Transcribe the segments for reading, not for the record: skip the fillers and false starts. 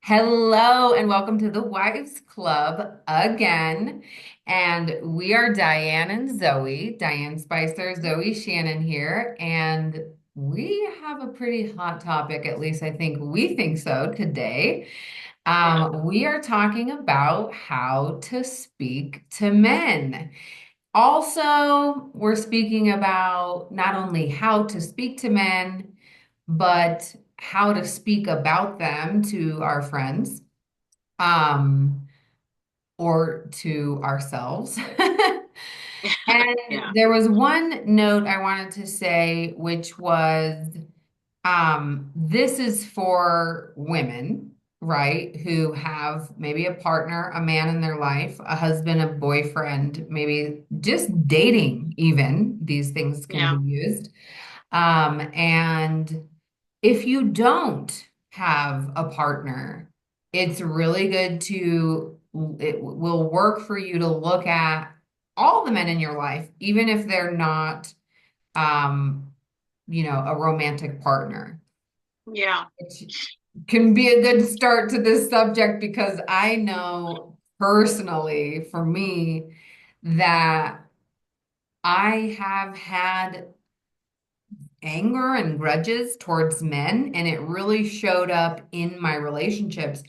Hello and welcome to the Wives Club again. And we are Diane and Zoe, Diane Spicer, Zoe Shannon here. And we have a pretty hot topic, at least I think we think so today. Yeah. We are talking about how to speak to men. Also, we're speaking about not only how to speak to men, but how to speak about them to our friends um, or to ourselves. And Yeah. there was one note I wanted to say, which was this is for women, right, who have maybe a partner, a man in their life, a husband, a boyfriend, maybe just dating, even. These things can be Yeah. used. And if you don't have a partner, it's really good it will work for you to look at all the men in your life, even if they're not, um, a romantic partner. Yeah. Which can be a good start to this subject because I know personally for me that I have had anger and grudges towards men, and it really showed up in my relationships,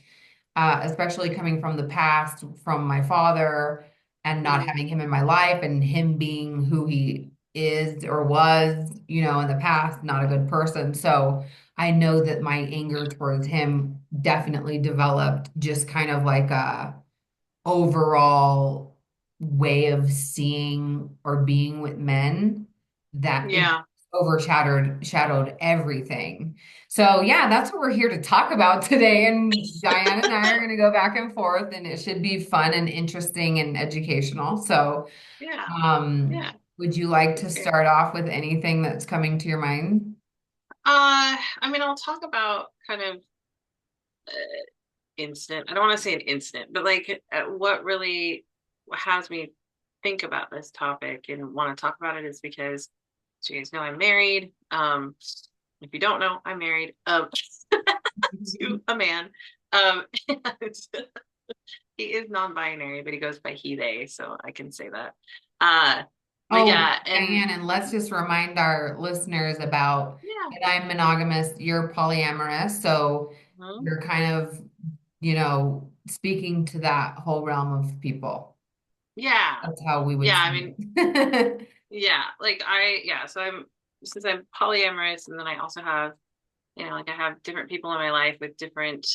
especially coming from the past, from my father, and not Mm. having him in my life, and him being who he is or was, in the past, not a good person. So I know that my anger towards him definitely developed just kind of like a overall way of seeing or being with men that it Yeah. overshadowed everything. So yeah, that's what we're here to talk about today. And Diane and I are going to go back and forth, and it should be fun and interesting and educational. So, Yeah. um, Yeah. would you like to That's great. start off with anything that's coming to your mind? I'll talk about kind of incident. I don't want to say an incident, but like what really has me think about this topic and want to talk about it is because, so you guys know, I'm married. If you don't know, I'm married to a man. And he is non-binary, but he goes by he, they, so I can say that. Uh, but Oh, yeah, and Diane, and let's just remind our listeners about yeah. that I'm monogamous, you're polyamorous, so Mhm. you're kind of, speaking to that whole realm of people. Yeah. That's how we would Yeah, I see mean, it. yeah, like yeah, so since I'm polyamorous, and then I also have, like I have different people in my life with different,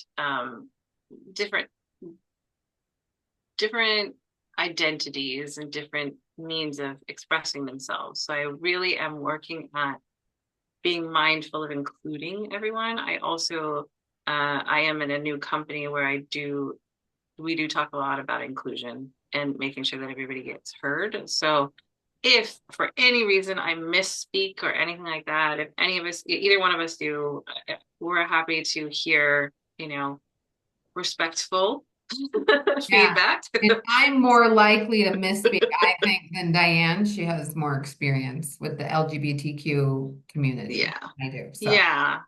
different identities and different means of expressing themselves. So I really am working at being mindful of including everyone. I am in a new company where we do talk a lot about inclusion and making sure that everybody gets heard. So if for any reason I misspeak or anything like that, if any of us, either one of us do, we're happy to hear, respectful Yeah. feedback. And I'm more likely to misspeak, I think, than Diane. She has more experience with the LGBTQ community. Yeah. I do. So, Yeah.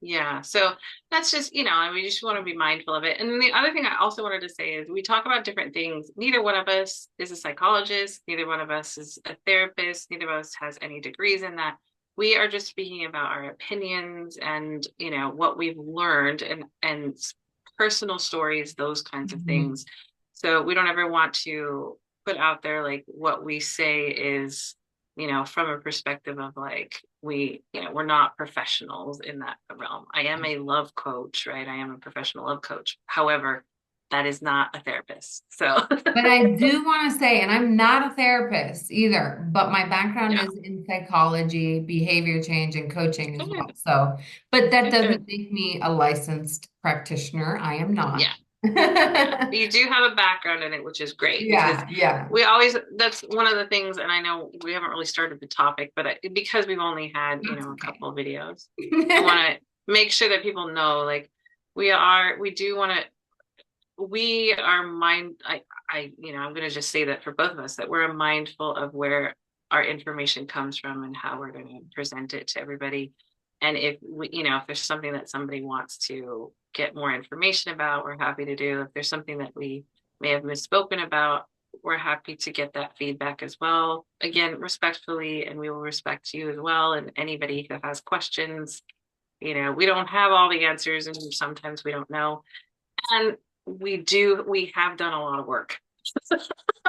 Yeah. So that's just, and we just want to be mindful of it. And then the other thing I also wanted to say is we talk about different things. Neither one of us is a psychologist. Neither one of us is a therapist. Neither of us has any degrees in that. We are just speaking about our opinions and, what we've learned and personal stories, those kinds of mhm. things. So we don't ever want to put out there like what we say is, from a perspective of like we're not professionals in that realm. I am a love coach, right? I am a professional love coach. However, that is not a therapist. So But I do want to say, and I'm not a therapist either, but my background yeah, is in psychology, behavior change, and coaching as well. good, So, but that good, doesn't good. make me a licensed practitioner. I am not. Yeah, yeah. But you do have a background in it, which is great because Yeah, yeah. that's one of the things, and I know we haven't really started the topic, but because we've only had, That's a okay. couple of videos, I want to make sure that people know, like, we do want to we are I'm going to just say that for both of us that we're mindful of where our information comes from and how we're going to present it to everybody. And if we, if there's something that somebody wants to get more information about, we're happy to do. If there's something that we may have misspoken about, we're happy to get that feedback as well. Again, respectfully, and we will respect you as well. And anybody who has questions, we don't have all the answers, and sometimes we don't know. And we have done a lot of work.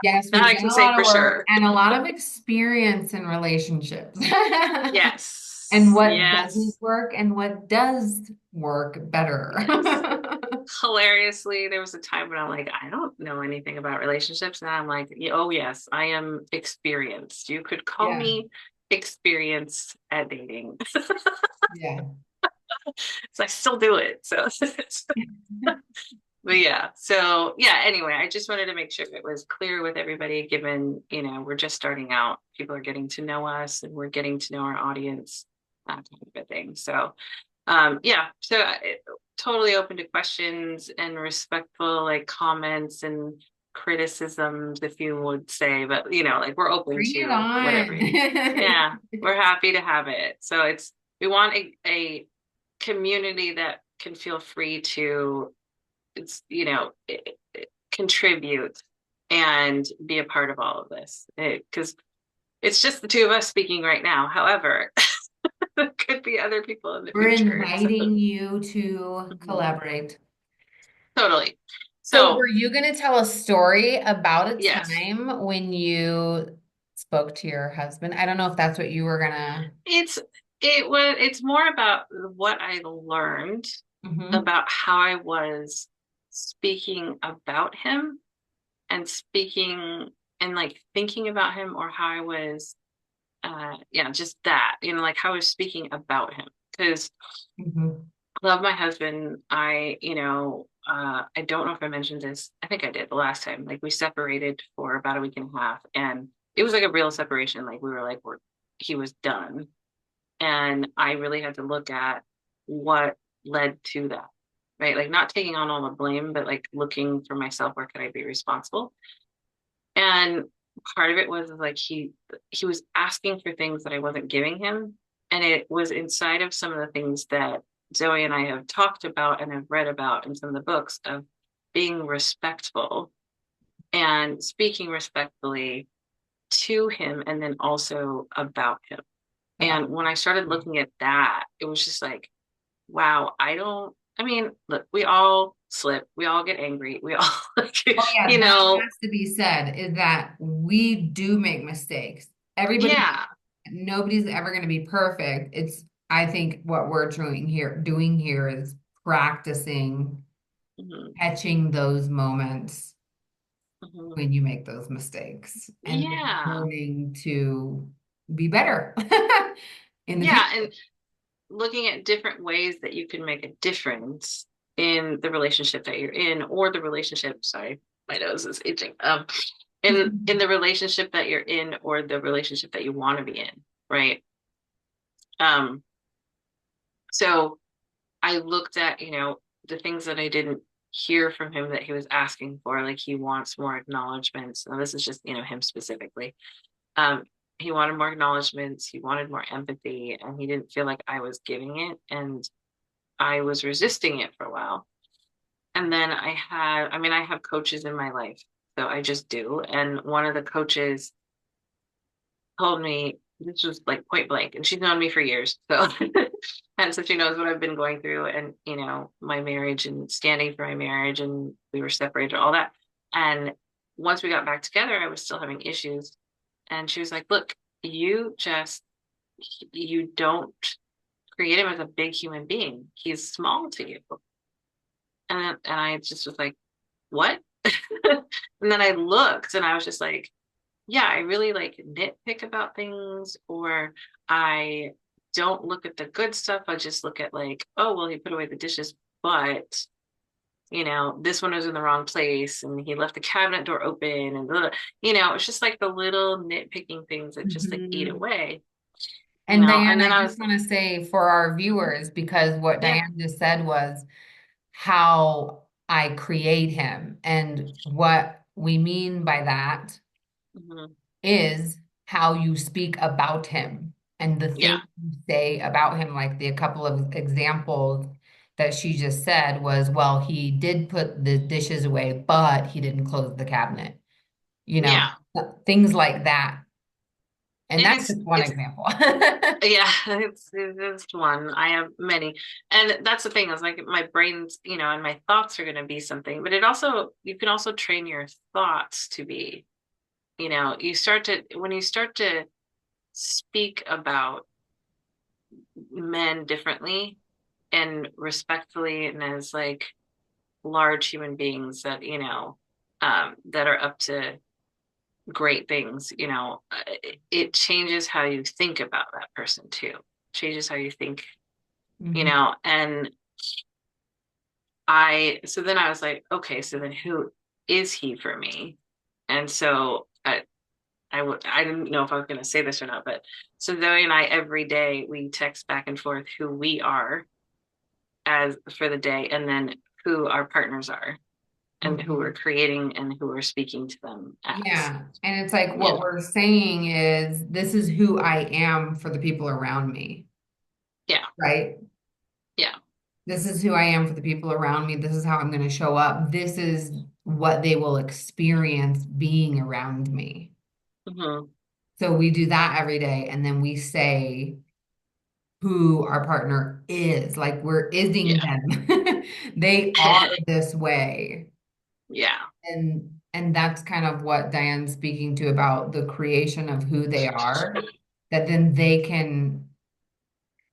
Yes, That we've I done can a say lot for of work sure. and a lot of experience in relationships. And Yes. what doesn't Yes. work and what does work better. Yes. Hilariously, there was a time when I'm like, I don't know anything about relationships. And I'm like, oh, yes, I am experienced. You could call Yeah, me experienced at dating. yeah. So I still do it. So, but yeah. So, yeah, anyway, I just wanted to make sure it was clear with everybody, given, we're just starting out. People are getting to know us and we're getting to know our audience, that kind of a thing. So, yeah, so totally open to questions and respectful like comments and criticisms, if you would say, but like we're open Bring it to whatever. on. Yeah, we're happy to have it. So we want a community that can feel free to it's contribute and be a part of all of this because it's just the two of us speaking right now. However, there could be other people in the We're future. So inviting you to mhm. collaborate. Totally. So, were So you going to tell a story about a yes, time when you spoke to your husband? I don't know if that's what you were gonna. it's it's more about what I learned Mhm. about how I was speaking about him and speaking and like thinking about him or how I was yeah, just that, like how I was speaking about him. Because Mhm. I love my husband. I don't know if I mentioned this. I think I did the last time. Like we separated for about a week and a half, and it was like a real separation. Like we were like he was done. And I really had to look at what led to that, right? Like not taking on all the blame, but like looking for myself, where could I be responsible? And part of it was like he was asking for things that I wasn't giving him. And it was inside of some of the things that Zoe and I have talked about and have read about in some of the books of being respectful and speaking respectfully to him and then also about him. About. And when I started looking at that, it was just like, wow, I mean, look, we all slip, we all get angry, we all, like, Oh yeah, you that know, has to be said, is that we do make mistakes. Everybody, yeah. nobody's ever going to be perfect. I think what we're doing here is practicing Mhm, catching those moments mhm. when you make those mistakes and then Yeah. learning to be better in the Yeah. future. And looking at different ways that you can make a difference in the relationship that you're in, or the relationship, sorry, my nose is itching. In the relationship that you're in, or the relationship that you want to be in, right? Um, so I looked at, the things that I didn't hear from him that he was asking for, like he wants more acknowledgments. Now this is just, him specifically. Um, he wanted more acknowledgments, he wanted more empathy, and he didn't feel like I was giving it. And I was resisting it for a while. And then I have coaches in my life. So I just do. And one of the coaches told me, this was like point blank, and she's known me for years. So, and so she knows what I've been going through and, my marriage and standing for my marriage. And we were separated, all that. And once we got back together, I was still having issues. And she was like, look, you just, you don't create him as a big human being. He's small to you. And I just was like, what? And then I looked and I was just like, yeah, I really like nitpick about things, or I don't look at the good stuff. I just look at like, oh, well, he put away the dishes, but this one was in the wrong place and he left the cabinet door open and it's just like the little nitpicking things that just like eat Mhm. away, And and Diane, then I I just was, want to say for our viewers, because what yeah, Diane just said was how I create him. And what we mean by that mhm, is how you speak about him. and the things Yeah. you say about him, like a couple of examples that she just said was, well, he did put the dishes away, but he didn't close the cabinet, you know, Yeah. things like that. And And that's just one it's example. yeah, it's one. I have many. And that's the thing, is like my brain's, and my thoughts are gonna be something, but you can also train your thoughts to be, when you start to speak about men differently and respectfully and as like large human beings that, that are up to great things, it changes how you think about that person too. Changes how you think, Mhm. and so then I was like, okay, so then who is he for me? And so I didn't know if I was going to say this or not, but so Zoe and I every day we text back and forth who we are as for the day, and then who our partners are, and who we're Mhm. creating and who we're speaking to them as. Yeah. And it's like Yeah. what we're saying is, this is who I am for the people around me, Yeah. right? Yeah. This is who I am for the people around me. This is how I'm going to show up. This is what they will experience being around me. Hmm. So we do that every day. And then we say who our partner is, like we're ising Yeah. them. They are this way. Yeah. And that's kind of what Diane's speaking to about the creation of who they are, that then they can,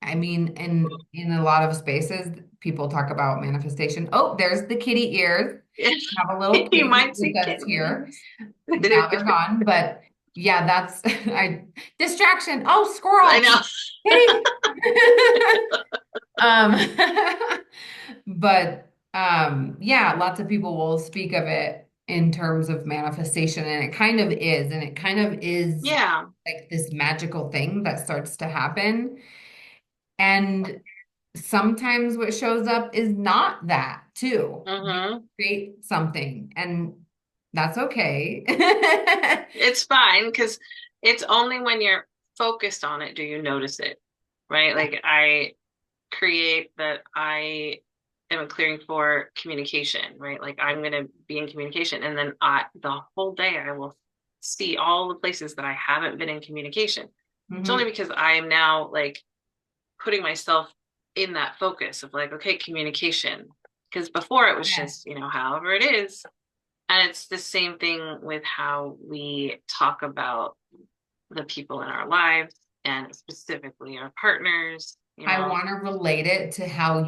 I mean, in a lot of spaces, people talk about manifestation. Oh, there's the kitty ears. Have a little You kitty might with see us here. kittens. Now they're gone, but yeah, that's I distraction. Oh, I squirrel, know. kitty. Um, but yeah, lots of people will speak of it in terms of manifestation, and it kind of is Yeah. like this magical thing that starts to happen. And sometimes what shows up is not that too. You Hmm. create something, and that's okay. It's fine because it's only when you're focused on it do you notice it, right? Like I create that I am clearing for communication, right? Like I'm going to be in communication, and then the whole day I will see all the places that I haven't been in communication. It's only Mhm. because I am now like putting myself in that focus of like, okay, communication. Because before it was Yeah. just, however it is. And it's the same thing with how we talk about the people in our lives and specifically our partners, I want to relate it to how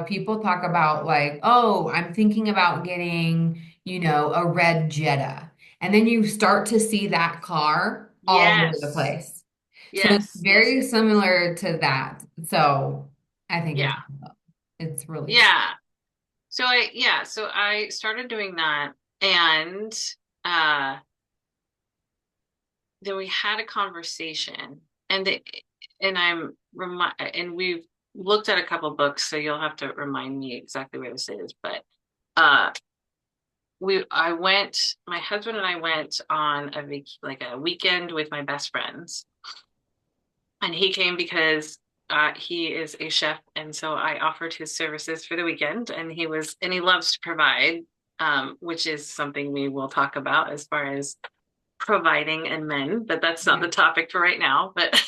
people talk about like, oh, I'm thinking about getting, a red Jetta. And then you start to see that car all over the Yes. place. So it's Yes, yes, very yes. similar to that. So I think Yeah. it's really cool. Yeah. So I started doing that, and uh then we had a conversation, and we've looked at a couple books, so you'll have to remind me exactly where this is, but uh my husband and I went on like a weekend with my best friends, and he came because he is a chef, and so I offered his services for the weekend, and he loves to provide, which is something we will talk about as far as providing and men, but that's not Yeah. the topic for right now. But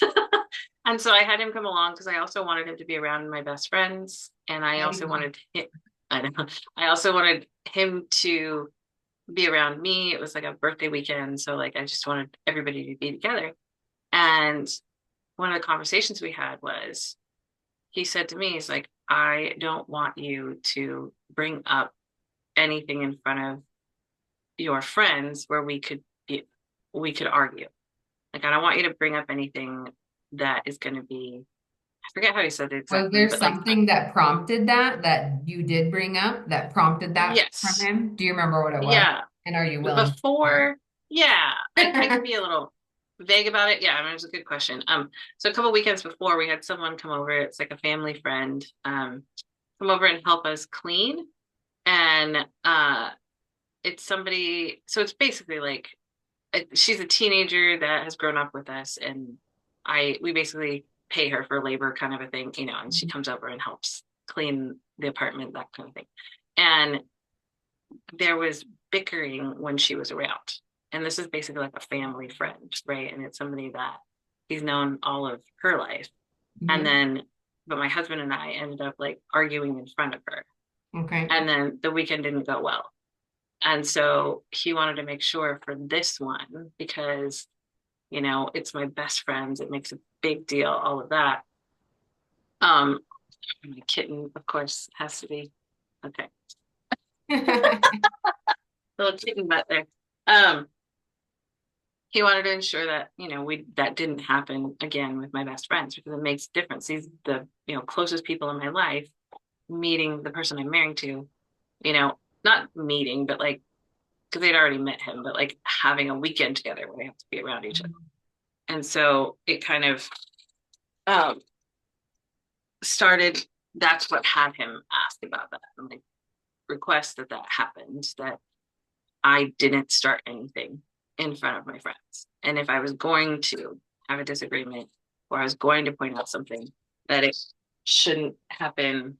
and so I had him come along because I also wanted him to be around my best friends, and I don't know, I also wanted him to be around me. It was like a birthday weekend, so like I just wanted everybody to be together. And one of the conversations we had was, he said to me, he's like, I don't want you to bring up anything in front of your friends where we could argue. Like, I don't want you to bring up anything that is going to be, I forget how he said it Was exactly, there but like, something that prompted that you did bring up that prompted that from yes, him? Do you remember what it was? yeah. And are you willing Before, yeah, I can to be a little vague about it. Yeah, I mean, it was a good question. So a couple weekends before, we had someone come over. It's like a family friend, come over and help us clean. And it's somebody, so it's basically like she's a teenager that has grown up with us, and we basically pay her for labor kind of a thing, and she comes over and helps clean the apartment, that kind of thing. And there was bickering when she was around. And this is basically like a family friend, right? And it's somebody that he's known all of her life. And Mhm. then, but my husband and I ended up like arguing in front of her. Okay. And then the weekend didn't go well. And so he wanted to make sure for this one, because, it's my best friends, it makes a big deal, all of that. Um, my kitten, of course, has to be okay. Little kitten butt there. Um, he wanted to ensure that we that didn't happen again with my best friends, because it makes a difference. These the closest people in my life, meeting the person I'm married to, not meeting, but like, because they'd already met him, but like having a weekend together where they have to be around each other. And so it kind of um started. That's what had him ask about that and like request that happened, that I didn't start anything in front of my friends. And if I was going to have a disagreement, or I was going to point out something, that it shouldn't happen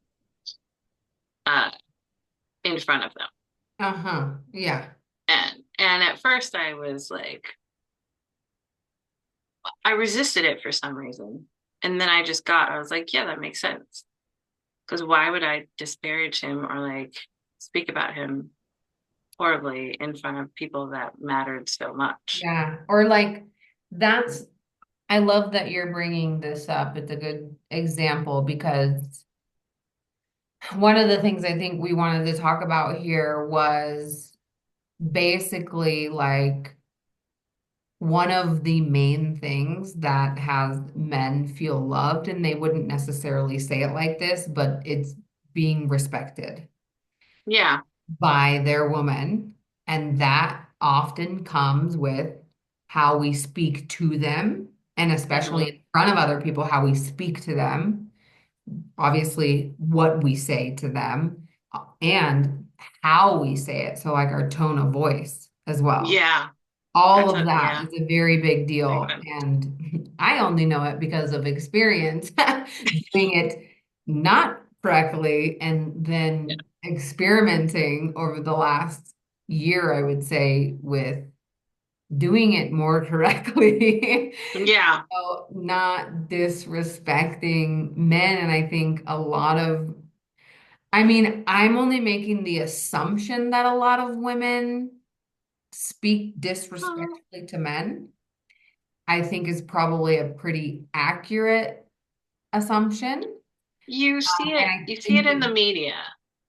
uh, in front of them. Uh-huh. Yeah. And at first I was like, I resisted it for some reason. And then I was like, yeah, that makes sense. Because why would I disparage him or like speak about him horribly in front of people that mattered so much? Yeah. Or like that's I love that you're bringing this up. It's a good example because one of the things I think we wanted to talk about here was basically like one of the main things that has men feel loved, and they wouldn't necessarily say it like this, but it's being respected Yeah. by their woman. And that often comes with how we speak to them, and especially Hmm. in front of other people, how we speak to them, obviously, what we say to them, and how we say it. So, like our tone of voice as well. Yeah. All That's of a that yeah, is a very big big deal. one. And I only know it because of experience doing it not correctly and Yeah. then experimenting over the last year, I would say, with doing it more correctly. Yeah. So not disrespecting men. And I think a lot of, I mean, I'm only making the assumption that a lot of women speak Well, disrespectfully to men. I think is probably a pretty accurate assumption. And I you see it think in the that, media.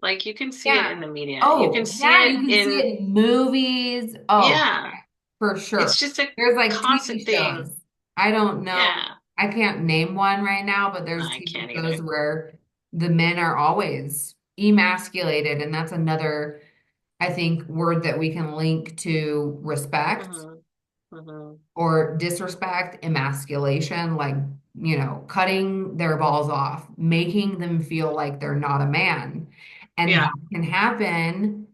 Like you can see it yeah. in the media. You can Oh, see yeah, you it can see in, it in movies. Oh, yeah. for It's sure. just a There's like constant TV thing. shows. I don't know. Yeah. I can't name one right now, but there's I TV can't shows either. where the men are always emasculated. And that's another, I think, word that we can link to respect Hmm. Hmm. or disrespect, emasculation, like, cutting their balls off, making them feel like they're not a man. And that Yeah. can happen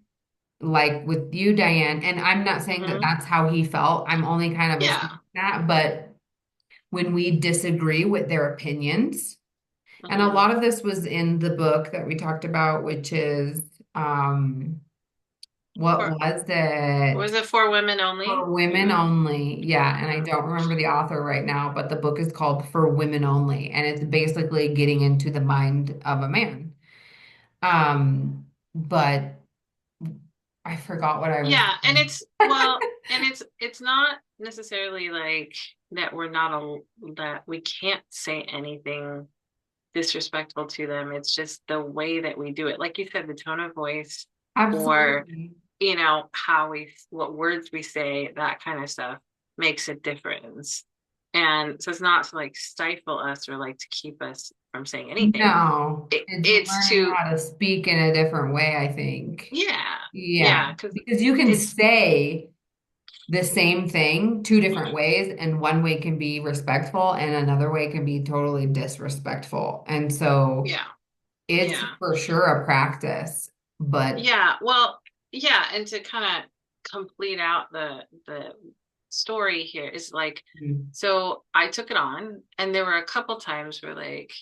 like with you, Diane. And I'm not saying that Hmm. that's how he felt. I'm only kind of assuming Yeah. that. But when we disagree with their opinions, and a Hmm. lot of this was in the book that we talked about, which is, what For was it? was it for women only? For women Hmm. only. Yeah, and I Hmm. don't remember the author right now, but the book is called For Women Only, and it's basically getting into the mind of a man. But I forgot what I was Yeah, and saying. it's not necessarily like that that we can't say anything disrespectful to them. It's just the way that we do it. Like you said, the tone of voice, or Absolutely. what words we say, that kind of stuff makes a difference. And so it's not to like stifle us or like to keep us from saying anything. No, it's It's learning to, how to speak in a different way, I think. yeah, Yeah, yeah, because because you can it's, say the same thing two different ways, and one way can be respectful, and another way can be totally disrespectful. And so yeah, it's yeah. for sure a practice, but Yeah, well, yeah, and to kind of complete out the story here is like, Mm. so I took it on, and there were a couple times where like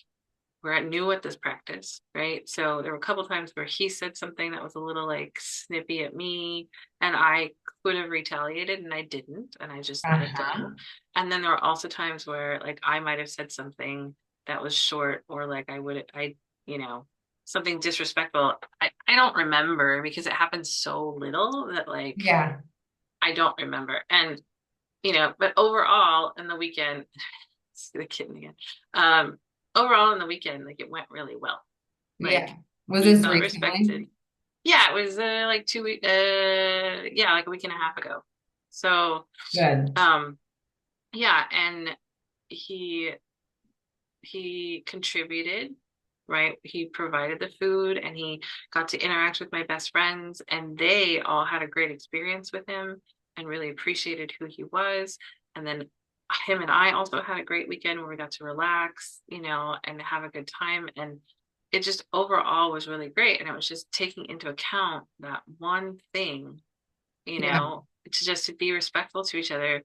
we're new at this practice, right? So there were a couple times where he said something that was a little like snippy at me, and I could have retaliated, and I didn't, and I just let it Uh-huh. go. And then there were also times where like I might have said something that was short, or like you know, something disrespectful. I don't remember because it happened so little that like Yeah. I don't remember. And but overall in the weekend, see the kitten again. Um, overall in the weekend, like it went really well. Like Yeah. Was he this felt recently? respected. Yeah, it was like 2 week yeah, like a week and a half ago. So Good. um yeah, and he he contributed, right? He provided the food, and he got to interact with my best friends, and they all had a great experience with him and really appreciated who he was. And then him and I also had a great weekend where we got to relax, and have a good time. And it just overall was really great. And it was just taking into account that one thing, Yeah. to be respectful to each other,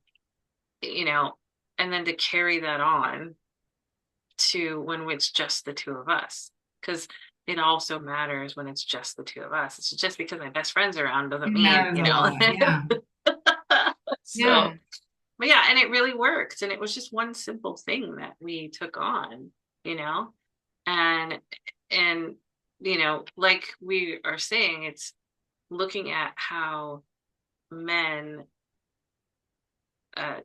you know, and then to carry that on to when it's just the two of us. Because it also matters when it's just the two of us. It's just because my best friend's around doesn't It mean, matters a lot. Yeah. So, Yeah. but yeah, and it really worked. And it was just one simple thing that we took on, you know, and, and, like we are saying, it's looking at how men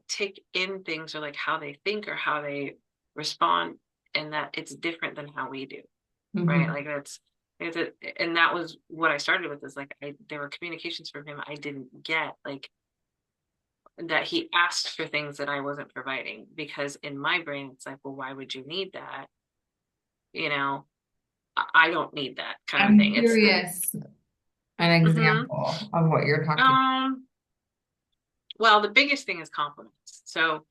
take in things, or like how they think or how they respond, and that it's different than how we do, right? Hmm. Like and that was what I started with, is like there were communications from him I didn't get, like that he asked for things that I wasn't providing, because in my brain it's like, well, why would you need that? You know, I don't need that kind of I'm thing. It's curious an mhm. example of what you're talking. um well, the biggest thing is compliments. So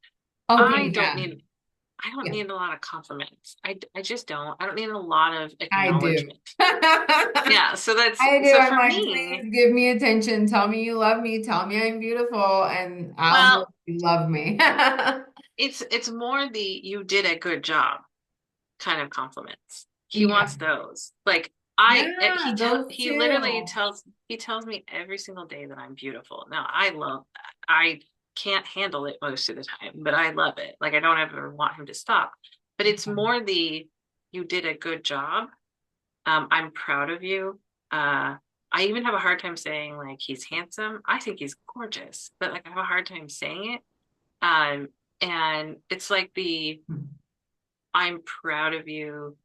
Okay, I don't yeah. need I don't Yeah, need a lot of compliments. I just don't. I don't need a lot of I do. acknowledgement. Yeah, so that's I do. so I'm for like, me, please give me attention. Tell me you love me. Tell me I'm beautiful, and I'll know well, you love me. it's more the "you did a good job" kind of compliments. He Yeah. wants those. Like Yeah, those he literally too. tells me every single day that I'm beautiful. Now, I love that. I can't handle it most of the time, but I love it. Like I don't ever want him to stop. But it's more the "you did a good job." I'm proud of you. Uh, I even have a hard time saying like he's handsome. I think he's gorgeous, but like I have a hard time saying it. Um, and it's like the "I'm proud of you.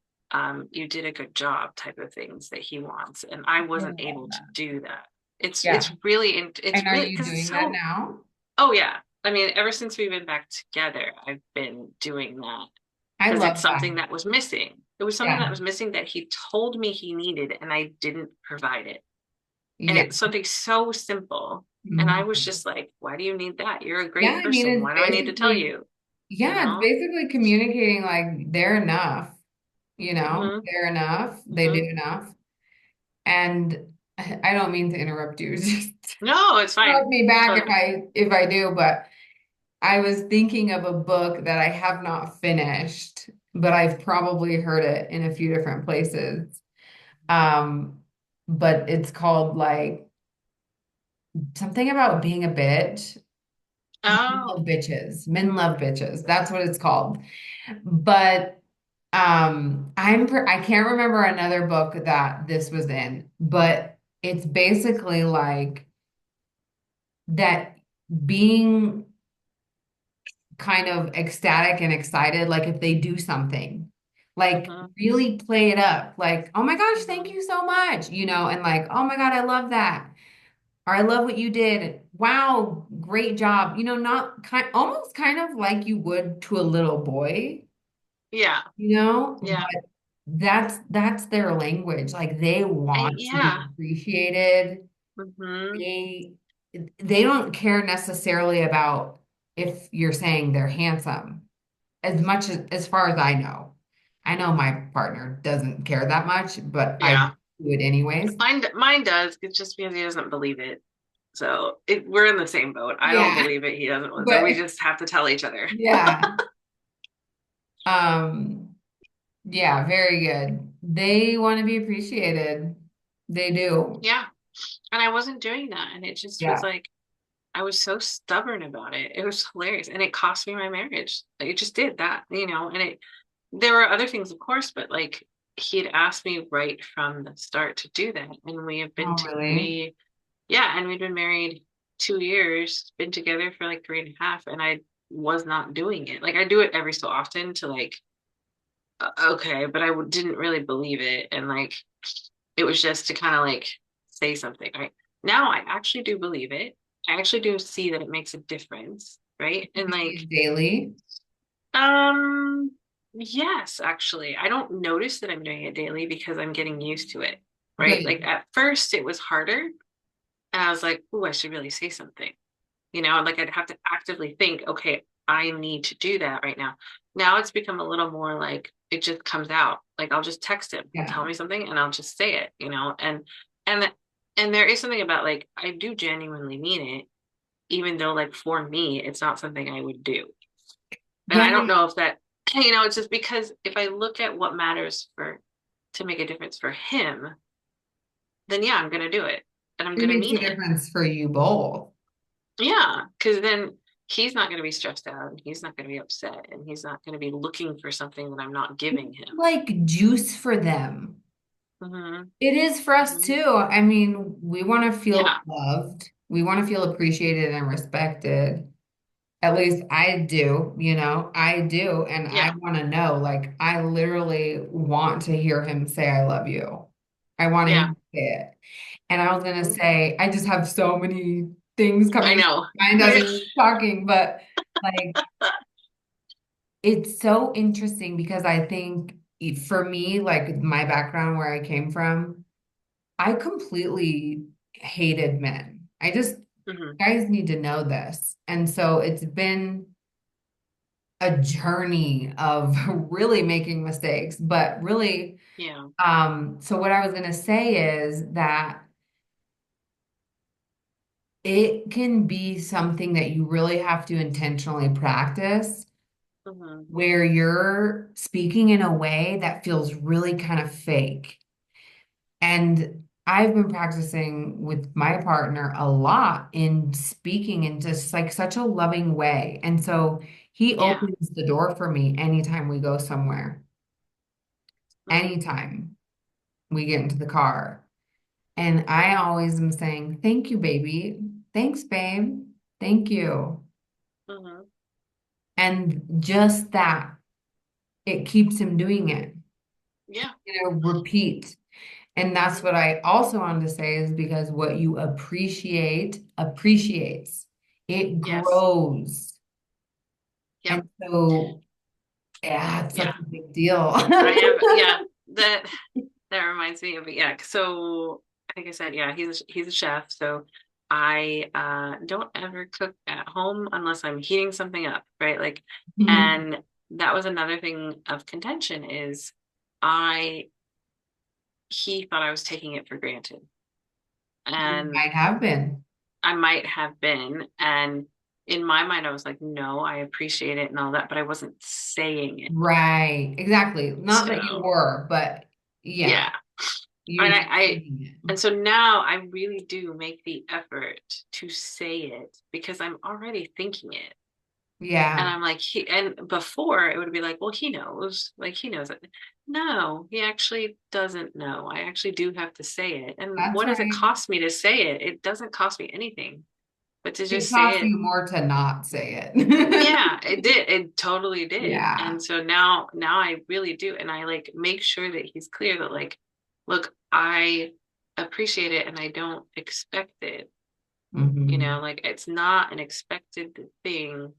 You did a good job" type of things that he wants, and I I wasn't love able to that. do that. Yeah. It's And are really you because it's doing that so. now? Oh yeah, I mean, ever since we've been back together, I've been doing that I because it's love that. something that was missing. It was something that Yeah. was missing that he told me he needed, and I didn't provide it. And Yeah. it's something so simple. And I was Mhm. just like, why do you need that? You're a Yeah, great I mean, person. Why do I need to tell you? You it's know? basically communicating like they're enough, Hmm. they're enough, they do Hmm. enough. And I don't mean to interrupt you. Just No, it's stop fine. me back if Totally. I do, but I was thinking of a book that I have not finished, but I've probably heard it in a few different places. Um, but it's called like something about being a bitch. Men Oh. love bitches. Men love bitches. That's what it's called. But I can't remember another book that this was in, but it's basically like that being kind of ecstatic and excited, like if they do something, like Hmm. really play it up, like, oh my gosh, thank Hmm. you so much, and like, oh my God, I love that. Or I love what you did. Wow, great job. Not almost kind of like you would to a little boy, Yeah. but Yeah. that's their language. Like they want to be Yeah. appreciated. Hmm. They they don't care necessarily about if you're saying they're handsome as much as far as I know. I know my partner doesn't care that much, but I Yeah. do it anyways. Mine does. It's just because he doesn't believe it. So we're in the same boat. I don't Yeah. believe it. He doesn't. So But we just have to tell each other. yeah. Um, yeah, very good. They want to be appreciated. They do. Yeah. And I wasn't doing that. And it just was Yeah. like, I was so stubborn about it. It was hilarious. And it cost me my marriage. Like, it just did that, and there were other things, of course, but like he had asked me right from the start to do that. And we have been Oh, to, really? yeah, and we'd been married 2 years, been together for like 3.5, and I was not doing it. Like I do it every so often to like, okay, but didn't really believe it. And like, it was just to kind of like say something, right? Now I actually do believe it. I actually do see that it makes a difference, right? And like, Daily. um, yes, actually, I don't notice that I'm doing it daily because I'm getting used to it, right? Like Good. at first it was harder, and I was like, "Oh, I should really say something." Like I'd have to actively think, "Okay, I need to do that right now." Now it's become a little more like it just comes out. Like I'll just text him, he'll tell Yeah. me something, and I'll just say it. And and there is something about like I do genuinely mean it, even though like for me, it's not something I would do. And Yeah. I don't know if that, it's just because if I look at what matters for to make a difference for him, then yeah, I'm gonna do it and I'm It gonna makes a mean it. difference for you both. Yeah, because then he's not gonna be stressed out and he's not gonna be upset and he's not gonna be looking for something that I'm not giving him. Like juice for them. Hmm. It is for us Hmm. too. I mean, we want to feel Yeah, loved. We want to feel appreciated and respected. At least I do, I do. And I yeah, want to know, like, I literally want to hear him say, I love you. I want to hear yeah. him say it. And I was going to Mhm. say, I just have so many things I coming to know. mind as you're talking, but like, it's so interesting because I think for me, like my background where I came from, I completely hated men. I just, Hmm. guys need to know this. And so it's been a journey of really making mistakes, but really, Yeah. so what I was going to say is that it can be something that you really have to intentionally practice Hmm. where you're speaking in a way that feels really kind of fake. And I've been practicing with my partner a lot in speaking in just like such a loving way. And so he Yeah. opens the door for me anytime we go somewhere, Hmm. anytime we get into the car. And I always am saying, thank you, baby. Thanks, babe. Thank you. Hmm. And just that, it keeps him doing it, Yeah. repeat. And that's Hmm. what I also wanted to say is because what you appreciate appreciates. It Yes. grows. Yep. And so, yeah, it's such Yeah. a big deal. I have, yeah, that that reminds me of, yeah. So like I said, yeah, he's a chef. So I don't ever cook at home unless I'm heating something up, right? Like, and that was another thing of contention is I he thought I was taking it for granted. You And might have been. I might have been. And in my mind, I was like, no, I appreciate it and all that, but I wasn't saying it. Right. Exactly. Not that you So were, but yeah, yeah. you And were I saying it. and so now I really do make the effort to say it because I'm already thinking it. And Yeah, I'm like, and before it would be like, well, he knows, like he knows it. No, he actually doesn't know. I actually do have to say it. And that's what does it right. cost me to say it? It doesn't cost me anything, but to It just costs say it. you more to not say it. Yeah, it did. It totally did. Yeah. And so now I really do. And I like make sure that he's clear that like, look, I appreciate it and I don't expect it. Hmm. Like it's not an expected thing.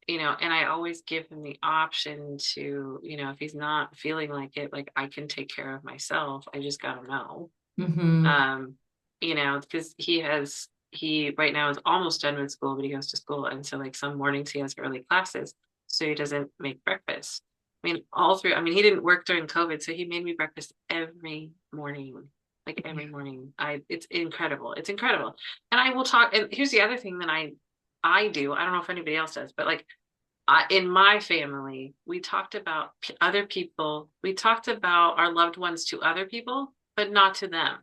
And I always give him the option to, if he's not feeling like it, like I can take care of myself. I just gotta know. Hmm. Um, because he right now is almost done with school, but he goes to school. And so like some mornings he has early classes, so he doesn't make breakfast. I mean, he didn't work during COVID, so he made me breakfast every morning. like every morning. It's incredible. It's incredible. And I will talk, and here's the other thing that I do. I don't know if anybody else does, but like in my family, we talked about other people. We talked about our loved ones to other people, but not to them.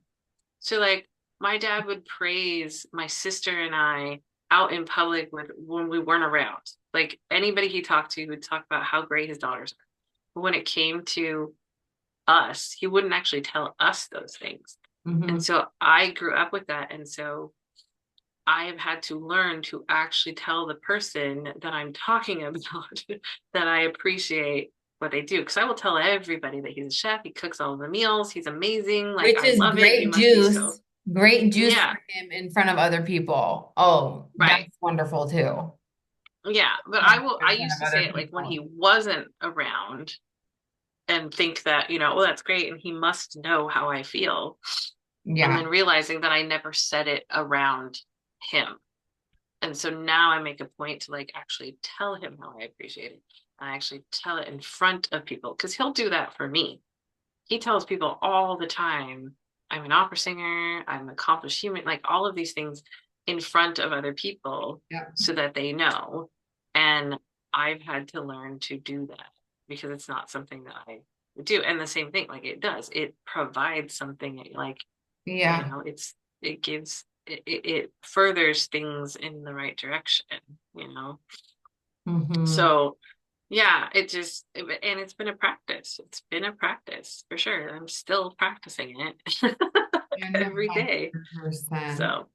So like my dad would praise my sister and I out in public with when we weren't around. Like anybody he talked to would talk about how great his daughters are. But when it came to us, he wouldn't actually tell us those things. And Mhm. so I grew up with that. And so I have had to learn to actually tell the person that I'm talking about that I appreciate what they do. Because I will tell everybody that he's a chef, he cooks all of the meals, he's amazing, like Which I is love it. You must be so, great juice yeah, for him in front of other people. Oh, right. that's wonderful too. Yeah. But Yeah, I in front used of to say other it like when he people. wasn't around and think that, oh, that's great. And he must know how I feel. And Yeah. then realizing that I never said it around him. And so now I make a point to like actually tell him how I appreciate it. I actually tell it in front of people because he'll do that for me. He tells people all the time, I'm an opera singer, I'm an accomplished human, like all of these things in front of other people Yeah. so that they know. And I've had to learn to do that because it's not something that I would do. And the same thing, like it provides something like Yeah. it gives it furthers things in the right direction, you know. Mm-hmm. So yeah, and it's been a practice. It's been a practice for sure. I'm still practicing it And every a day. 100%. So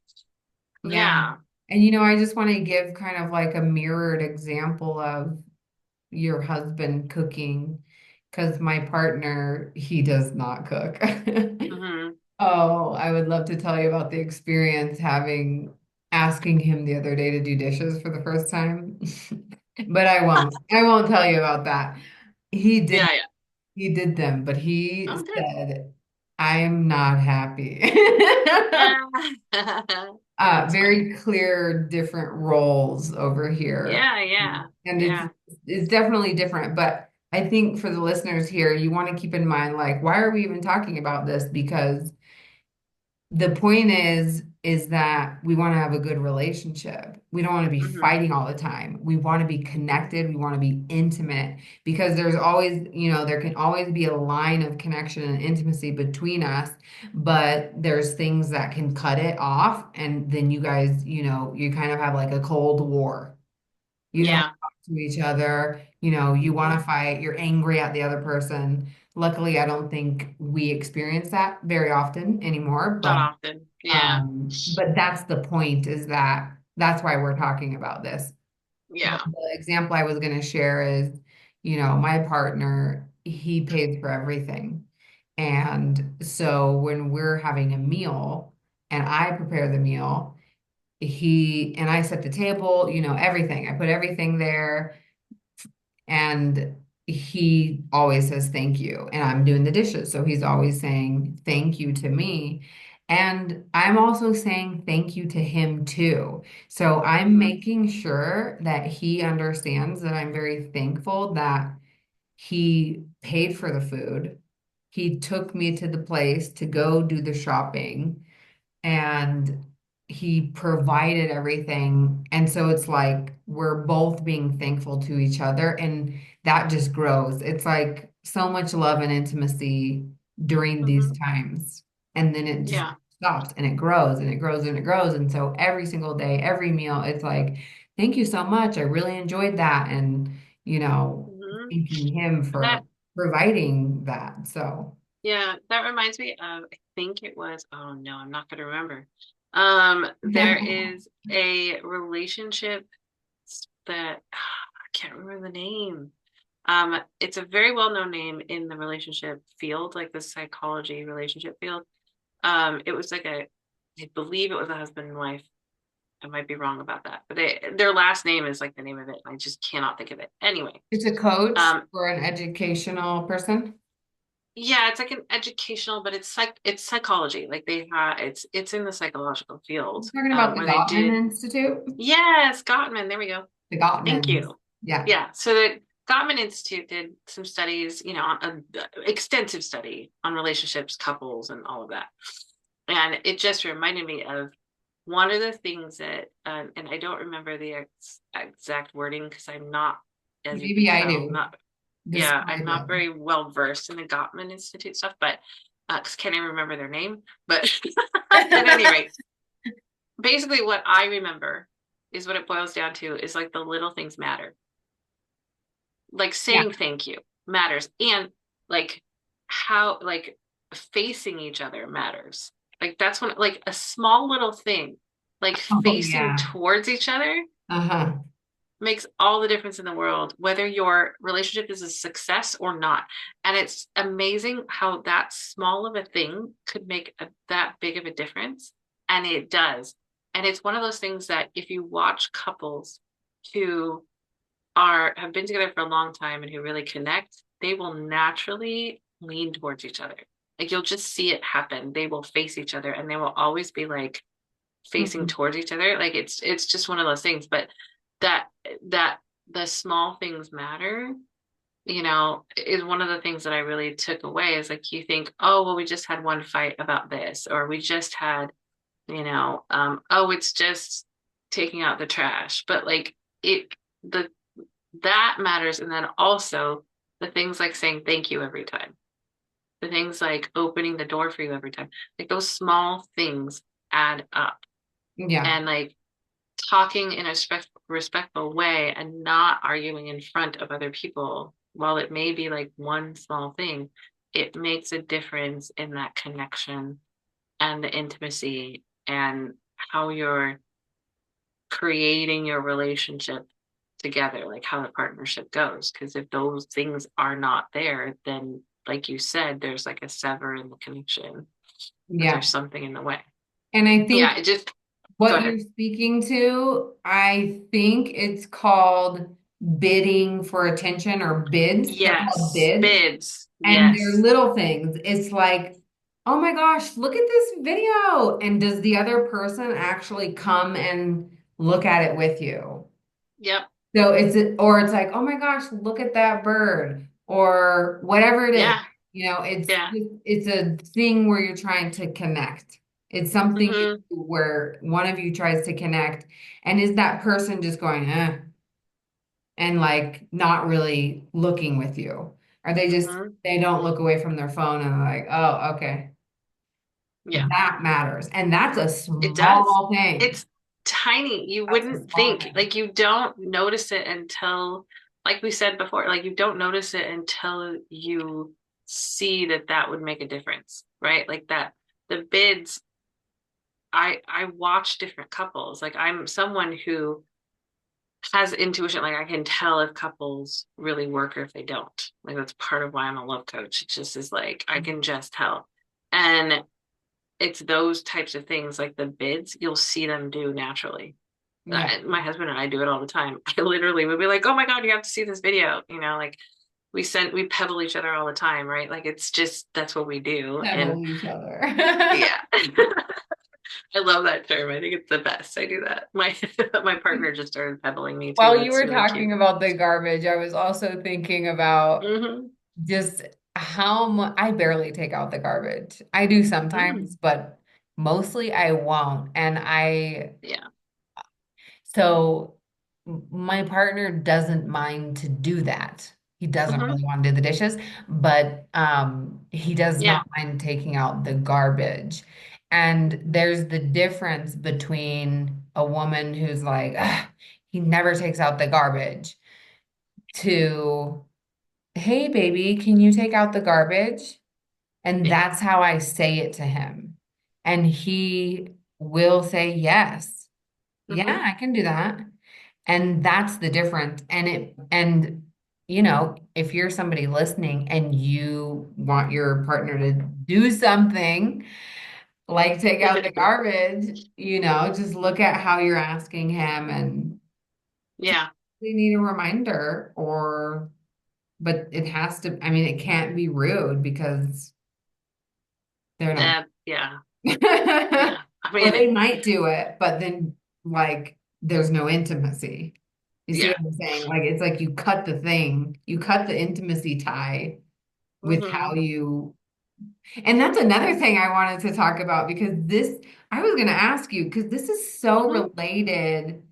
Yeah. yeah. And I just want to give kind of like a mirrored example of your husband cooking because my partner, he does not cook. Hmm. Oh, I would love to tell you about the experience asking him the other day to do dishes for the first time. But I won't. I won't tell you about that. He did Yeah, yeah. he did them, but he Oh, good. said, I am not happy. That's funny. Very clear different roles over here. Yeah, yeah, And yeah. it's definitely different, but I think for the listeners here, you want to keep in mind like why are we even talking about this? Because the point is that we want to have a good relationship. We don't want to be Hmm. fighting all the time. We want to be connected. We want to be intimate because there's always, there can always be a line of connection and intimacy between us, but there's things that can cut it off. And then you guys, you kind of have like a cold war. You don't Yeah. talk to each other. You want Hmm. to fight. You're angry at the other person. Luckily, I don't think we experience that very often anymore, Not often. Yeah. but that's the point is that's why we're talking about this. But Yeah. the example I was going to share is, my partner, he pays for everything. And so when we're having a meal and I prepare the meal, and I set the table, everything. I put everything there and he always says thank you. And I'm doing the dishes. So he's always saying thank you to me. And I'm also saying thank you to him too. So I'm Hmm. making sure that he understands that I'm very thankful that he paid for the food. He took me to the place to go do the shopping and he provided everything. And so it's like we're both being thankful to each other, and that just grows. It's like so much love and intimacy during these Hmm. times. And then it just Yeah. stops and it grows and it grows and it grows. And so every single day, every meal, it's like, thank you so much. I really enjoyed that. And, Hmm. thanking him And that for providing that. So, Yeah, that reminds me of, I think it was, oh no, I'm not going to remember. There is a relationship that I can't remember the name. It's a very well-known name in the relationship field, like the psychology relationship field. It was like I believe it was a husband and wife. I might be wrong about that, but their last name is like the name of it. I just cannot think of it. Anyway, it's a coach um, or an educational person. yeah, it's like an educational, but it's psychology. Like they have it's in the psychological I'm field talking about the where they Gottman do. Institute. Yes, Gottman. There we go. The Thank Gottmans. you. Yeah. Yeah. So that. Gottman Institute did some studies, you know, on a extensive study on relationships, couples, and all of that. And it just reminded me of one of the things that, and I don't remember the exact wording because I'm not, as you can Maybe I tell, do. not, yeah, I'm Describe not it. very well versed in the Gottman Institute stuff, but because can't even remember their name. But at any rate, basically what I remember is what it boils down to is like the little things matter. Like Yeah. saying thank you matters. And like how like facing each other matters. Like that's when like a small little thing, like Oh, facing yeah. towards each other Uh-huh. makes all the difference in the world, whether your relationship is a success or not. And it's amazing how that small of a thing could make that big of a difference. And it does. And it's one of those things that if you watch couples who are have been together for a long time and who really connect, they will naturally lean towards each other. Like you'll just see it happen. They will face each other and they will always be like facing Mhm. towards each other. Like it's just one of those things. But that that the small things matter, you know, is one of the things that I really took away is like you think, oh, well, we just had one fight about this, or we just had, you know, oh, it's just taking out the trash. But like it the that matters. And then also the things like saying thank you every time, the things like opening the door for you every time, like those small things add up. Yeah. And like talking in a respectful way and not arguing in front of other people, while it may be like one small thing, it makes a difference in that connection and the intimacy and how you're creating your relationship together, like how the partnership goes. Because if those things are not there, then, like you said, there's like a sever in the connection because Yeah. there's something in the way. And I Yeah, think it just go what ahead. you're speaking to, I think it's called bidding for attention or bids. They're called Yes, bids. bids. And they're Yes. little things. It's like, oh my gosh, look at this video. And does the other person actually come and look at it with you? Yep. So or it's like, oh my gosh, look at that bird, or whatever it is. Yeah. You know, Yeah. it's a thing where you're trying to connect. It's something you Mm-hmm. do where one of you tries to connect, and is that person just going, and like not really looking with you? Are Mm-hmm. they don't look away from their phone and like, oh, okay, Yeah. that matters. And that's a It does. small thing. It's tiny. You That's a wouldn't small think, thing. like, you don't notice it until, like we said before, like, you don't notice it until you see that that would make a difference, right? Like that, the bids, I watch different couples. Like, I'm someone who has intuition. Like, I can tell if couples really work or if they don't. Like, that's part of why I'm a love coach. It just is like, I can just tell. And it's those types of things like the bids you'll see them do naturally. Yeah. My husband and I do it all the time. I literally would be like, oh my god, you have to see this video, you know, like we pedal each other all the time, right? Like it's just that's what we do. And Pedal each other. yeah. I love that term. I think it's the best. I do that. My partner just started pedaling me too. While you It's were really talking cute. about the garbage, I was also thinking about Hmm. just how much I barely take out the garbage. I do Mm. sometimes, but mostly I won't. Yeah. So my partner doesn't mind to do that. He doesn't Hmm. really want to do the dishes, but he does Yeah. not mind taking out the garbage. And there's the difference between a woman who's like, "Ugh, he never takes out the garbage," to, hey, baby, can you take out the garbage? And Yeah. that's how I say it to him. And he will say, yes, yeah, Hmm. I can do that. And that's the difference. If you're somebody listening and you want your partner to do something like take out the garbage, just look at how you're asking him and Yeah. they need a reminder but it has to, I mean, it can't be rude because they're not. Yeah. Yeah. I Or mean, they might do it, but then like there's no intimacy. You see what Yeah. I'm saying? Like it's like you cut the intimacy tie with how Hmm. you, and that's another thing I wanted to talk about because this, I was going to ask you because this is so Hmm. related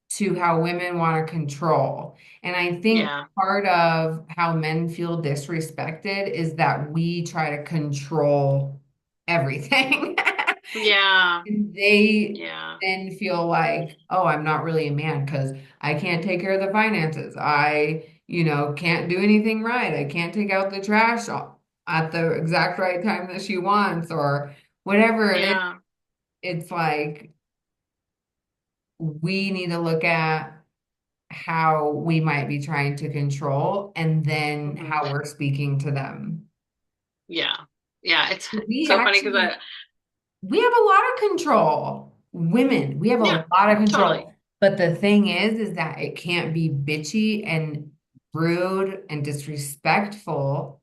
to how women want to control. And I think Yeah. part of how men feel disrespected is that we try to control everything. Yeah. And they Yeah. then feel like, oh, I'm not really a man because I can't take care of the finances. Can't do anything right. I can't take out the trash at the exact right time that she wants or whatever it is. Yeah. It's like we need to look at how we might be trying to control and then Hmm. how we're speaking to them. Yeah. Yeah. It's We so funny because actually we have a lot of control. Women, we have a yeah, lot of totally. control. But the thing is that it can't be bitchy and rude and disrespectful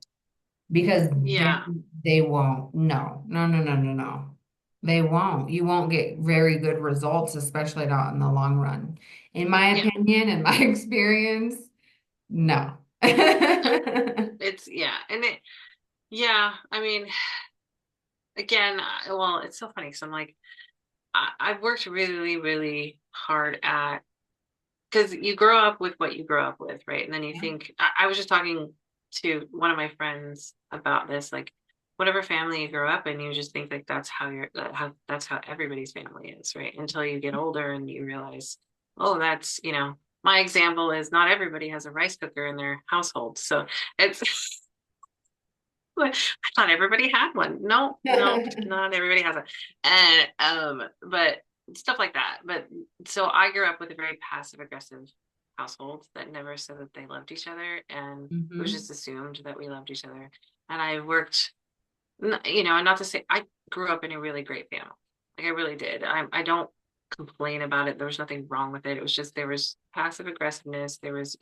because Yeah. then they won't. No, no, no, no, no, no. They won't. You won't get very good results, especially not in the long run. In my Yeah. opinion and my experience, no. It's, yeah. And yeah, I mean, again, well, it's so funny because I'm like, I've worked really, really hard at, because you grow up with what you grow up with, right? And then you Yeah. think, I was just talking to one of my friends about this, like, whatever family you grow up in, you just think like that's how everybody's family is, right? Until you get older and you realize, oh, that's, my example is not everybody has a rice cooker in their household. So it's I thought everybody had one. No, no, not everybody has it. And but stuff like that. But so I grew up with a very passive aggressive household that never said that they loved each other, and it was Hmm. just assumed that we loved each other. And I worked, and not to say I grew up in a really great family. Like I really did. I don't complain about it. There was nothing wrong with it. It was just there was passive aggressiveness. There was,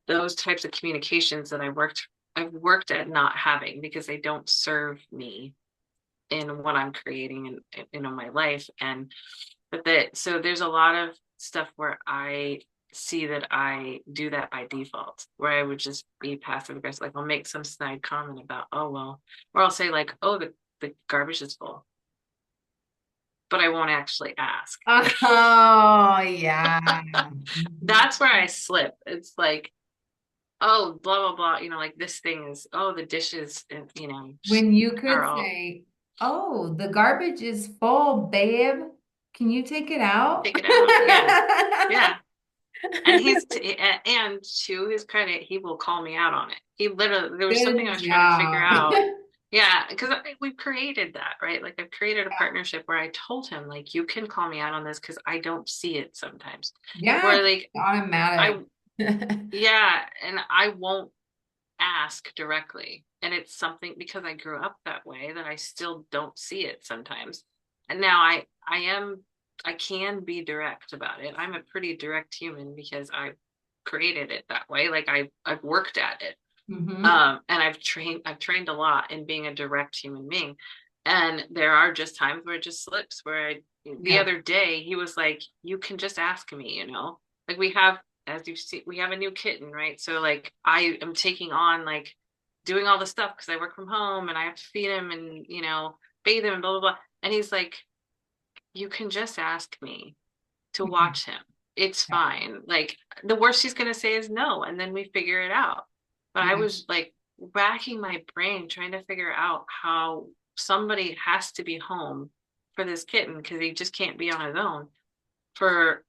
those types of communications that I've worked at not having because they don't serve me in what I'm creating in my life. And but that so there's a lot of stuff where I see that I do that by default, where I would just be passive aggressive. Like I'll make some snide comment about, oh well, or I'll say like, oh, the garbage is full, but I won't actually ask. Oh, yeah. That's where I slip. It's like, oh, blah blah blah, like this thing is, oh, the dishes, When you are could all, say, "Oh, the garbage is full, babe. Can you take it out?" take it out. Yeah. Yeah. And and to his credit, he will call me out on it. He literally, there was something Good I was trying to figure job. out. Yeah, because we've created that, right? Like I've created a partnership where I told him, like, you can call me out on this because I don't see it sometimes. Yeah, Where it's like automatic. I, yeah, and I won't ask directly. And it's something because I grew up that way that I still don't see it sometimes. And now I can be direct about it. I'm a pretty direct human because I created it that way. Like I've worked at it. Hmm. And I've trained a lot in being a direct human being. And there are just times where it just slips where the Yeah. other day he was like, you can just ask me, like we have, as you see, we have a new kitten, right? So like I am taking on like doing all the stuff because I work from home and I have to feed him and, bathe him and blah, blah, blah. And he's like, you can just ask me to Yeah. watch him. It's Yeah. fine. Like the worst he's going to say is no, and then we figure it out. But I Yeah. was like racking my brain trying to figure out how somebody has to be home for this kitten because he just can't be on his own for,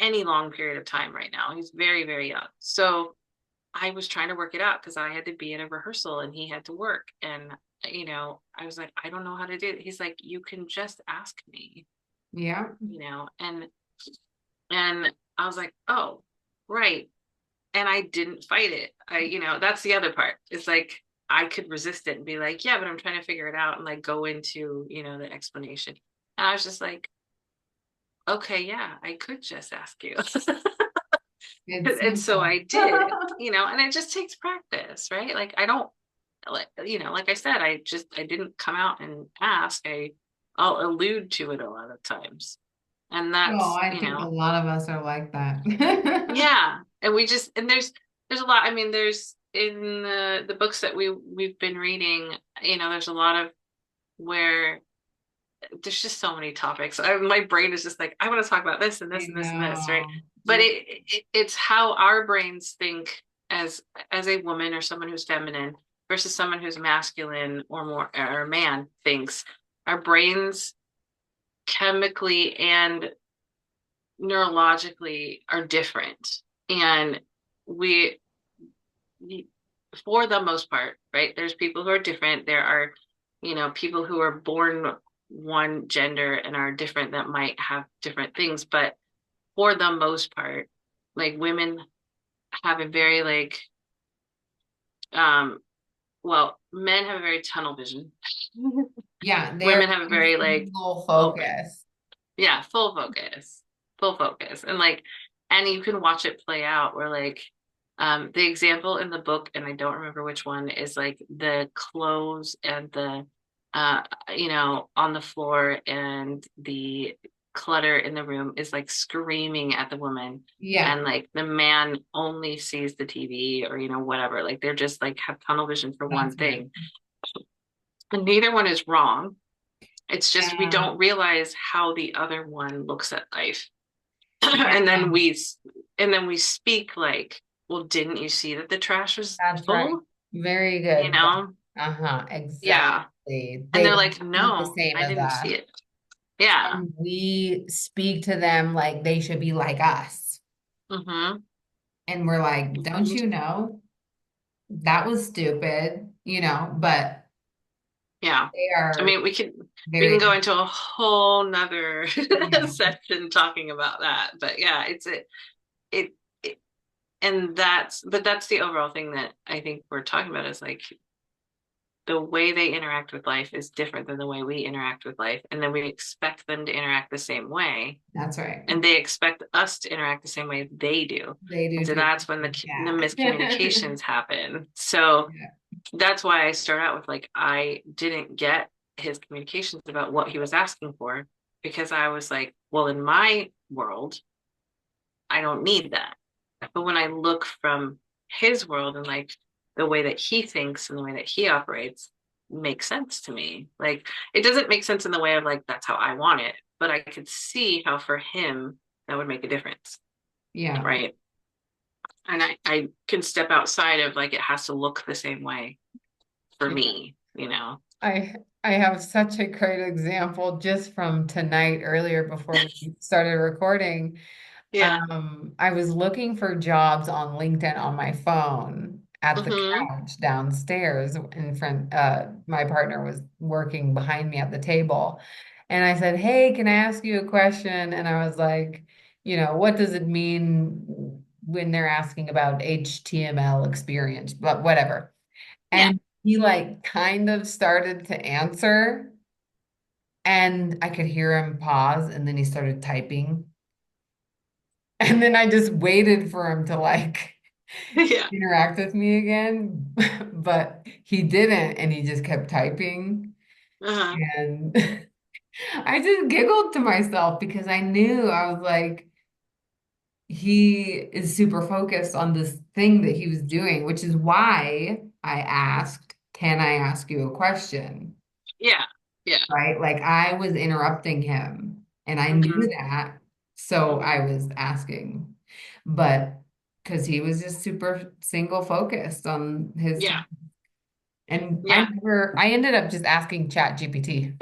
any long period of time right now. He's very, very young. So I was trying to work it out because I had to be at a rehearsal and he had to work. And, I was like, I don't know how to do it. He's like, you can just ask me, Yeah. and I was like, oh, right. And I didn't fight it. That's the other part. It's like I could resist it and be like, yeah, but I'm trying to figure it out and like go into, the explanation. And I was just like, okay, yeah, I could just ask you. It's And so simple. I did, and it just takes practice, right? Like I don't like I said, I didn't come out and ask. I'll allude to it a lot of times. And Oh, that's, I think a lot of us are like that. yeah. And we just, and there's a lot. I mean, there's in the books that we've been reading, there's a lot of where there's just so many topics. My brain is just like, I want to talk about this and I this and this and this, right? know. But it's how our brains think as a woman or someone who's feminine versus someone who's masculine or more or a man thinks. Our brains chemically and neurologically are different. And we, for the most part, right? There's people who are different. There are, people who are born one gender and are different that might have different things. But for the most part, like women have a very um, well, men have a very tunnel vision. Yeah, they're Women have a very single open, focus. yeah, full focus. And you can watch it play out where the example in the book, and I don't remember which one, is like the clothes and the uh on the floor and the clutter in the room is like screaming at the woman, Yeah, and like the man only sees the TV or whatever, like they're just like have tunnel vision for one that's right. thing, and neither one is wrong. It's just we Yeah, don't realize how the other one looks at life. and yeah, then we and then we speak like, well, didn't you see that the trash was that's right. full? Very You good. know? Uh-huh, Yeah. exactly. And They they're don't like, think the no, same I as didn't us. see it. Yeah. And we speak to them like they should be like us. Mm-hmm. And we're like, don't Mm-hmm. you know? That was stupid, but Yeah. they I are mean, we can go very, into a whole nother yeah, session talking about that. But yeah, it, it and that's the overall thing that I think we're talking about is like the way they interact with life is different than the way we interact with life. And then we expect them to interact the same way. that's right. And they expect us to interact the same way they do. They And do so too. that's when the Yeah. miscommunications happen. So Yeah. that's why I start out with like, I didn't get his communications about what he was asking for because I was like, well, in my world, I don't need that. But when I look from his world and like the way that he thinks and the way that he operates makes sense to me. Like it doesn't make sense in the way of like that's how I want it, but I could see how for him that would make a difference. Yeah. Right. And I can step outside of like it has to look the same way for me. I I have such a great example just from tonight earlier before we started recording. Yeah. I was looking for jobs on LinkedIn on my phone at the Mm-hmm. couch downstairs in front. My partner was working behind me at the table. And I said, "Hey, can I ask you a question?" And I was like, what does it mean when they're asking about HTML experience, but whatever. Yeah. And he like kind of started to answer, and I could hear him pause, and then he started typing. And then I just waited for him to like Yeah. interact with me again, but he didn't, and he just kept typing. Uh-huh. And I just giggled to myself because I knew I was like, he is super focused on this thing that he was doing, which is why I asked, can I ask you a question? Yeah. Yeah. Right? Like I was interrupting him and I knew Mm-hmm. that. So Mm-hmm. I was asking, but because he was just super single focused on his Yeah. time. And Yeah. I ended up just asking Chat GPT.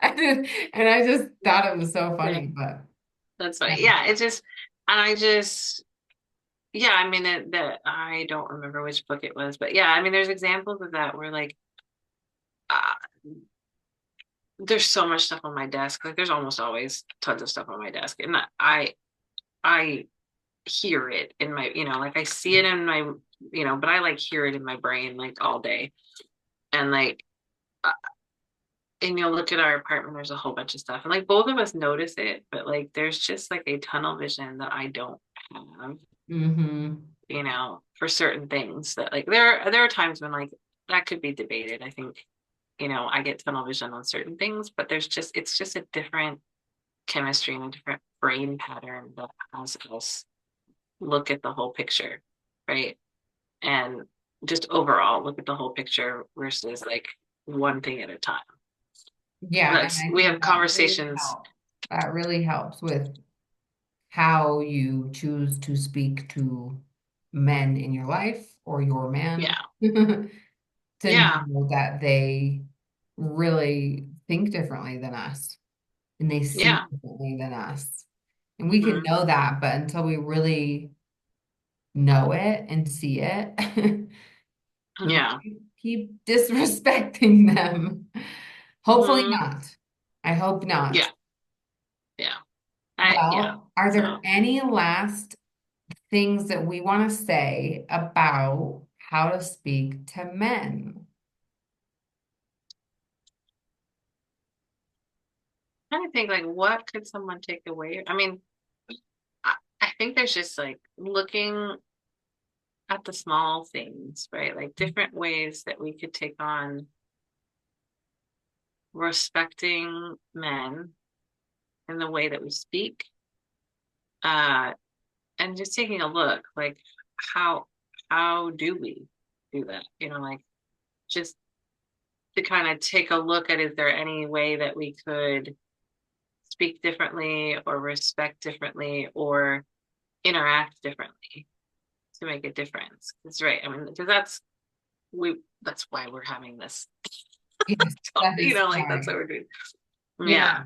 I did, and I just thought it was so Yeah. funny, but That's yeah, funny. Yeah. It's just, and I just, yeah, I mean, that I don't remember which book it was, but yeah, I mean, there's examples of that where like, uh, there's so much stuff on my desk. Like, there's almost always tons of stuff on my desk, and I hear it in my, like I see it in my, but I like hear it in my brain like all day, and like, uh, and you'll look at our apartment. There's a whole bunch of stuff, and like both of us notice it, but like, there's just like a tunnel vision that I don't have. mm-hmm. For certain things that like there are times when like that could be debated. I think, I get tunnel vision on certain things, but it's just a different chemistry and a different brain pattern that has us look at the whole picture, right? And just overall look at the whole picture versus like one thing at a time. Yeah, and That's I we think have that really conversations. helps. That really helps with how you choose to speak to men in your life or your man Yeah, to yeah. know that they really think differently than us and they see Yeah. differently than us. And we can Hmm. know that, but until we really know it and see it, we Yeah. keep disrespecting them. Hopefully Hmm. not. I hope not. Yeah. Yeah. Yeah. Well, are there So any last things that we want to say about how to speak to men? I think like what could someone take away? I mean, I think there's just like looking at the small things, right? Like different ways that we could take on respecting men in the way that we speak, uh, and just taking a look, like how how do we do that? Like just to kind of take a look at is there any way that we could speak differently or respect differently or interact differently to make a difference. That's right. I mean, because that's why we're having this. Yes, that is Like that's what why. we're doing. Yeah. Yeah.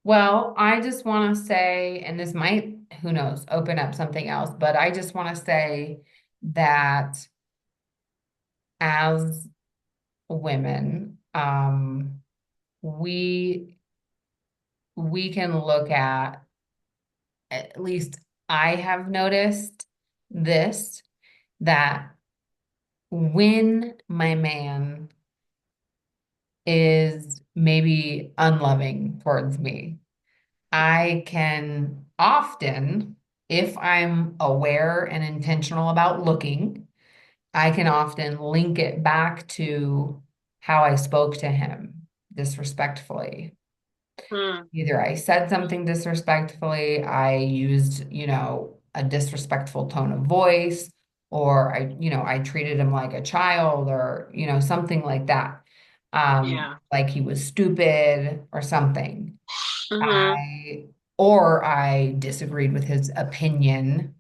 Well, I just want to say, and this might, who knows, open up something else, but I just want to say that as women, we we can look at least I have noticed this, that when my man is maybe unloving towards me, I can often, if I'm aware and intentional about looking, I can often link it back to how I spoke to him disrespectfully. Mm, Either I said something disrespectfully, I used, a disrespectful tone of voice, or I treated him like a child or, something like that. yeah. Like he was stupid or something. Hmm. I or I disagreed with his opinion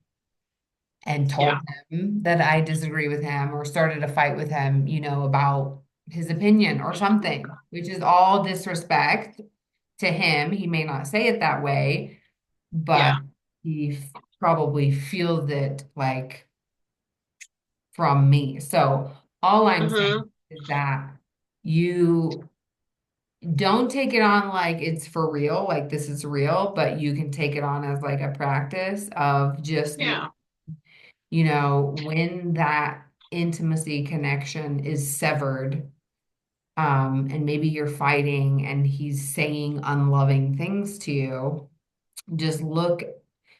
and Yeah. told him that I disagree with him or started a fight with him, about his opinion or something, which is all disrespect to him. He may not say it that way, but Yeah. he probably feels it like from me. So all I'm saying Hmm. is that you don't take it on like it's for real, like this is real, but you can take it on as like a practice of just Yeah. when that intimacy connection is severed, and maybe you're fighting and he's saying unloving things to you, just look,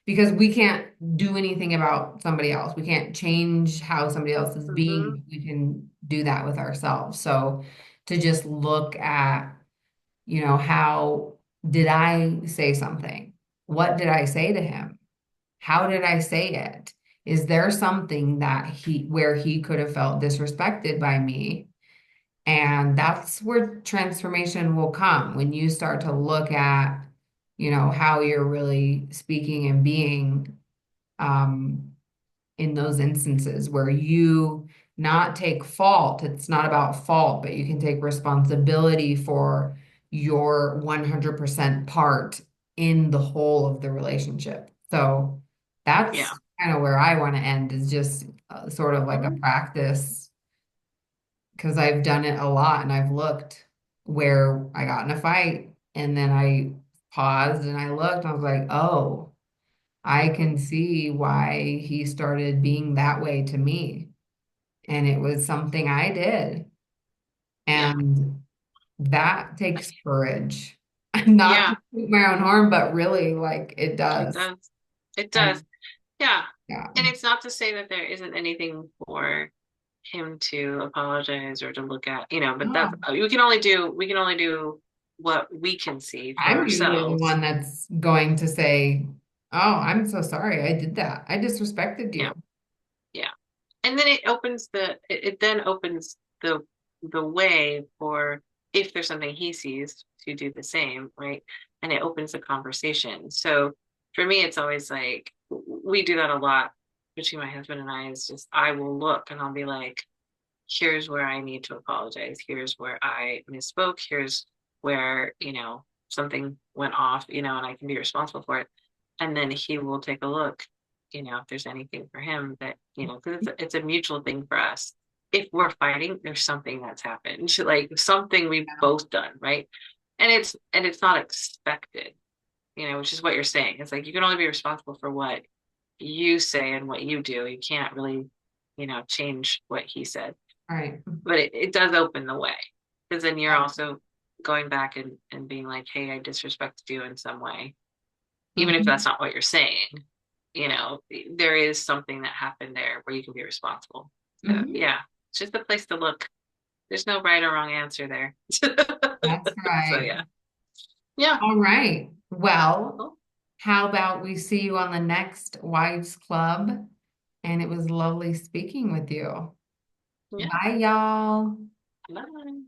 because we can't do anything about somebody else. We can't change how somebody else is Hmm. being. We can do that with ourselves. So to just look at, how did I say something? What did I say to him? How did I say it? Is there something that where he could have felt disrespected by me? And that's where transformation will come when you start to look at, how you're really speaking and being, um, in those instances where you not take fault. It's not about fault, but you can take responsibility for your 100% part in the whole of the relationship. So Yeah. that's kind of where I want to end, is just sort of like a Mhm. practice, because I've done it a lot and I've looked where I got in a fight and then I paused and I looked and I was like, oh, I can see why he started being that way to me. And it was something I did. Yeah. And that takes courage. Not to Yeah. toot my own horn, but really, like, it It does. does. It does. And Yeah. yeah. And it's not to say that there isn't anything for him to apologize or to look at, but that's Oh, we can only do what we can see for I'm usually the ourselves. one that's going to say, "Oh, I'm so sorry. I did that. I disrespected Yeah, you." yeah. And then it then opens the way for, if there's something he sees, to do the same, right? And it opens the conversation. So for me, it's always like we do that a lot between my husband and I. Is just I will look and I'll be like, here's where I need to apologize. Here's where I misspoke. Here's where, something went off, and I can be responsible for it. And then he will take a look, if there's anything for him that, because it's a mutual thing for us. If we're fighting, there's something that's happened, like something we've Yeah. both done, right? And it's not expected, which is what you're saying. It's like you can only be responsible for what you say and what you do. You can't really, change what he said, All right. but it does open the way, because then you're Right. also going back and being like, hey, I disrespected you in some way, even if that's Mhm. not what you're saying. There is something that happened there where you can be responsible. So Mhm. yeah, it's just a place to look. There's no right or wrong answer there. That's So right. yeah. Yeah. All right. Well, Cool. how about we see you on the next Wives Club? And it was lovely speaking with you. Yeah. Bye, y'all. Bye.